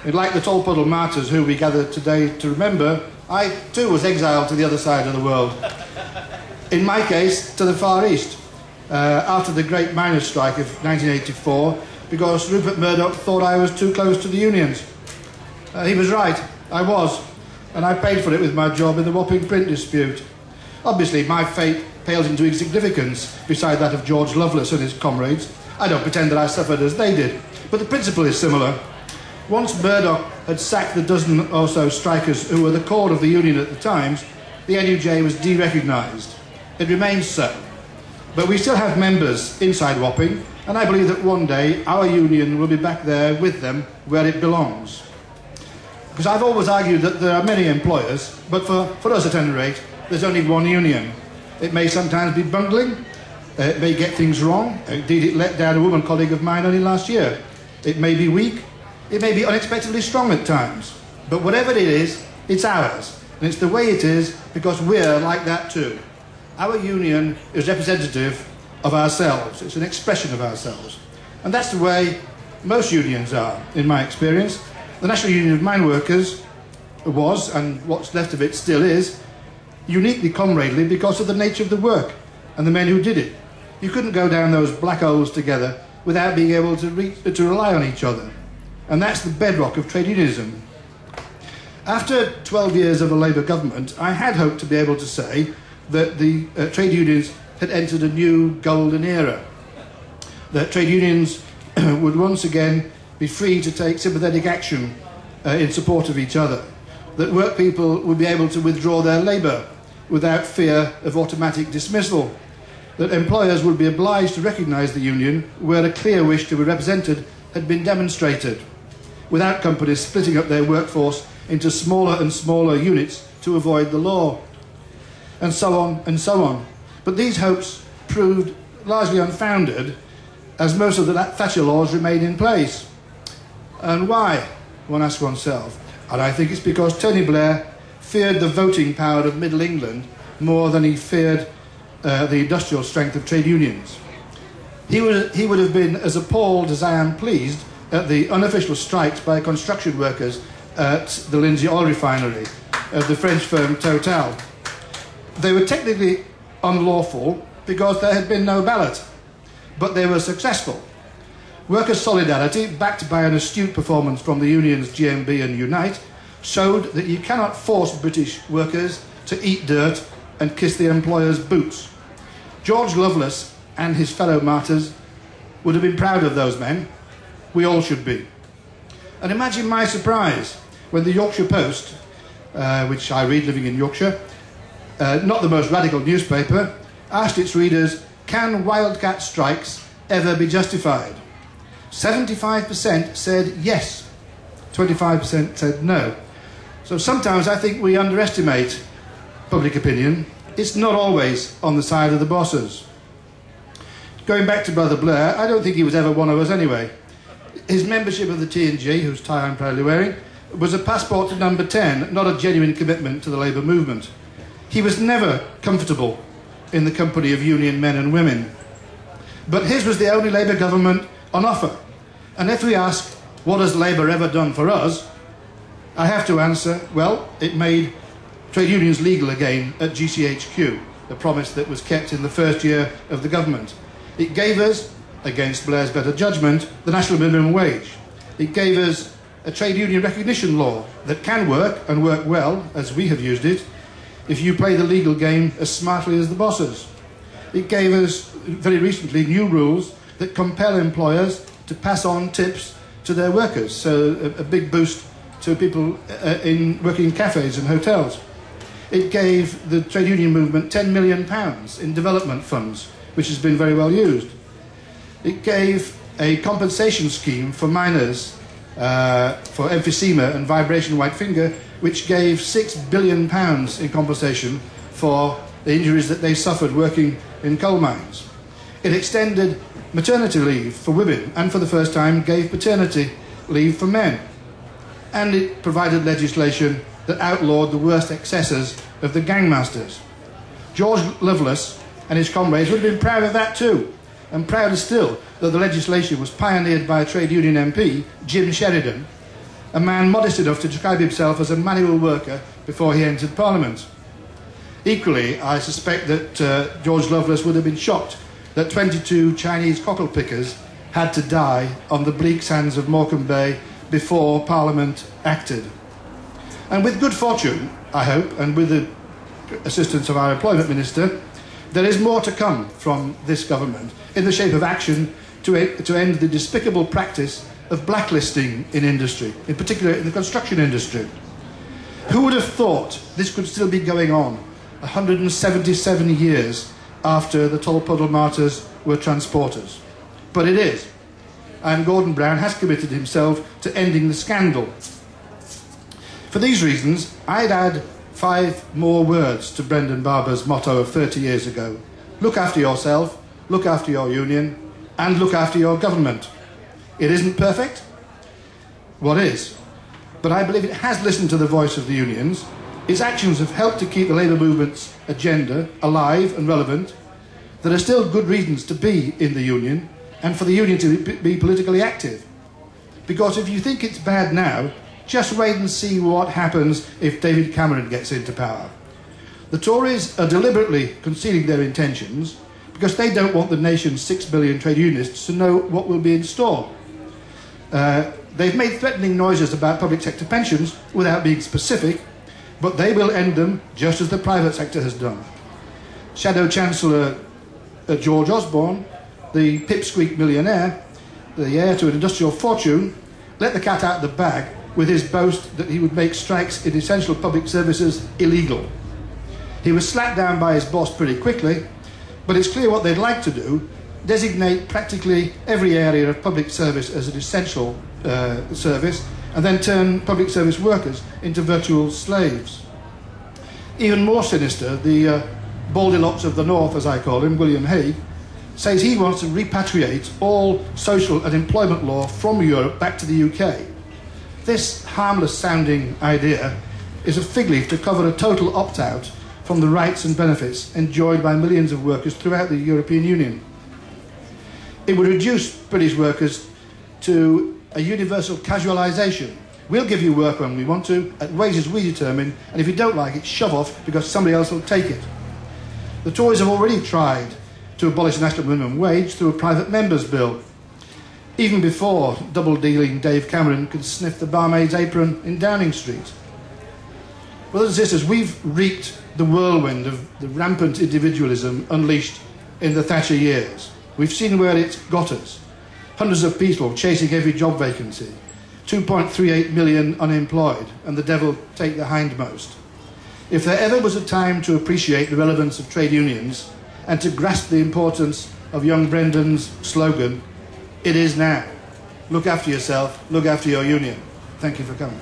And like the Tolpuddle martyrs who we gather today to remember, I too was exiled to the other side of the world. In my case, to the Far East, after the great miners' strike of 1984, because Rupert Murdoch thought I was too close to the unions. He was right, I was, and I paid for it with my job in the Wapping print dispute. Obviously, my fate pales into insignificance beside that of George Lovelace and his comrades. I don't pretend that I suffered as they did, but the principle is similar. Once Murdoch had sacked the dozen or so strikers who were the core of the union at the Times, the NUJ was de-recognised. It remains so. But we still have members inside Wapping, and I believe that one day our union will be back there with them where it belongs. Because I've always argued that there are many employers, but for us at any rate, there's only one union. It may sometimes be bungling, it may get things wrong. Indeed, it let down a woman colleague of mine only last year. It may be weak, it may be unexpectedly strong at times. But whatever it is, it's ours. And it's the way it is because we're like that too. Our union is representative of ourselves. It's an expression of ourselves. And that's the way most unions are, in my experience. The National Union of Mine Workers was, and what's left of it still is, uniquely comradely because of the nature of the work and the men who did it. You couldn't go down those black holes together without being able to rely on each other. And that's the bedrock of trade unionism. After 12 years of a Labour government, I had hoped to be able to say that the trade unions had entered a new golden era. That trade unions would once again be free to take sympathetic action in support of each other. That work people would be able to withdraw their labour without fear of automatic dismissal. That employers would be obliged to recognise the union where a clear wish to be represented had been demonstrated, without companies splitting up their workforce into smaller and smaller units to avoid the law, and so on and so on. But these hopes proved largely unfounded, as most of the Thatcher laws remained in place. And why, one asks oneself? And I think it's because Tony Blair feared the voting power of Middle England more than he feared the industrial strength of trade unions. He would have been as appalled as I am pleased at the unofficial strikes by construction workers at the Lindsey oil refinery of the French firm Total. They were technically unlawful because there had been no ballot, but they were successful. Workers' solidarity, backed by an astute performance from the unions GMB and Unite, showed that you cannot force British workers to eat dirt and kiss the employer's boots. George Lovelace and his fellow martyrs would have been proud of those men. We all should be. And imagine my surprise when the Yorkshire Post, which I read living in Yorkshire, not the most radical newspaper, asked its readers, can wildcat strikes ever be justified? 75% said yes, 25% said no. So sometimes I think we underestimate public opinion. It's not always on the side of the bosses. Going back to Brother Blair, I don't think he was ever one of us anyway. His membership of the T&G, whose tie I'm proudly wearing, was a passport to number 10, not a genuine commitment to the Labour movement. He was never comfortable in the company of union men and women. But his was the only Labour government on offer. And if we ask, what has Labour ever done for us? I have to answer, well, it made trade unions legal again at GCHQ, a promise that was kept in the first year of the government. It gave us, against Blair's better judgment, the national minimum wage. It gave us a trade union recognition law that can work, and work well, as we have used it, if you play the legal game as smartly as the bosses. It gave us, very recently, new rules that compel employers to pass on tips to their workers, so a big boost to people working in cafes and hotels. It gave the trade union movement £10 million in development funds, which has been very well used. It gave a compensation scheme for miners for emphysema and vibration white finger, which gave £6 billion in compensation for the injuries that they suffered working in coal mines. It extended maternity leave for women and for the first time gave paternity leave for men. And it provided legislation that outlawed the worst excesses of the gangmasters. George Lovelace and his comrades would have been proud of that too, and prouder still that the legislation was pioneered by a trade union MP, Jim Sheridan, a man modest enough to describe himself as a manual worker before he entered Parliament. Equally, I suspect that George Lovelace would have been shocked that 22 Chinese cockle pickers had to die on the bleak sands of Morecambe Bay before Parliament acted. And with good fortune, I hope, and with the assistance of our Employment Minister, there is more to come from this government in the shape of action to end the despicable practice of blacklisting in industry, in particular in the construction industry. Who would have thought this could still be going on 177 years after the Tolpuddle martyrs were transporters? But it is, and Gordon Brown has committed himself to ending the scandal. For these reasons, I'd add 5 more words to Brendan Barber's motto of 30 years ago. Look after yourself, look after your union, and look after your government. It isn't perfect. What is? But I believe it has listened to the voice of the unions. Its actions have helped to keep the labour movement's agenda alive and relevant. There are still good reasons to be in the union and for the union to be politically active. Because if you think it's bad now, just wait and see what happens if David Cameron gets into power. The Tories are deliberately concealing their intentions because they don't want the nation's 6 million trade unionists to know what will be in store. They've made threatening noises about public sector pensions without being specific, but they will end them just as the private sector has done. Shadow Chancellor George Osborne, the pipsqueak millionaire, the heir to an industrial fortune, let the cat out of the bag with his boast that he would make strikes in essential public services illegal. He was slapped down by his boss pretty quickly, but it's clear what they'd like to do: designate practically every area of public service as an essential service, and then turn public service workers into virtual slaves. Even more sinister, the Baldilocks of the North, as I call him, William Hague, says he wants to repatriate all social and employment law from Europe back to the UK. This harmless-sounding idea is a fig leaf to cover a total opt-out from the rights and benefits enjoyed by millions of workers throughout the European Union. It would reduce British workers to a universal casualisation. We'll give you work when we want to, at wages we determine, and if you don't like it, shove off because somebody else will take it. The Tories have already tried to abolish the national minimum wage through a private member's bill, even before double-dealing Dave Cameron could sniff the barmaid's apron in Downing Street. Brothers and sisters, we've reaped the whirlwind of the rampant individualism unleashed in the Thatcher years. We've seen where it's got us. Hundreds of people chasing every job vacancy, 2.38 million unemployed, and the devil take the hindmost. If there ever was a time to appreciate the relevance of trade unions and to grasp the importance of young Brendan's slogan, it is now. Look after yourself, look after your union. Thank you for coming.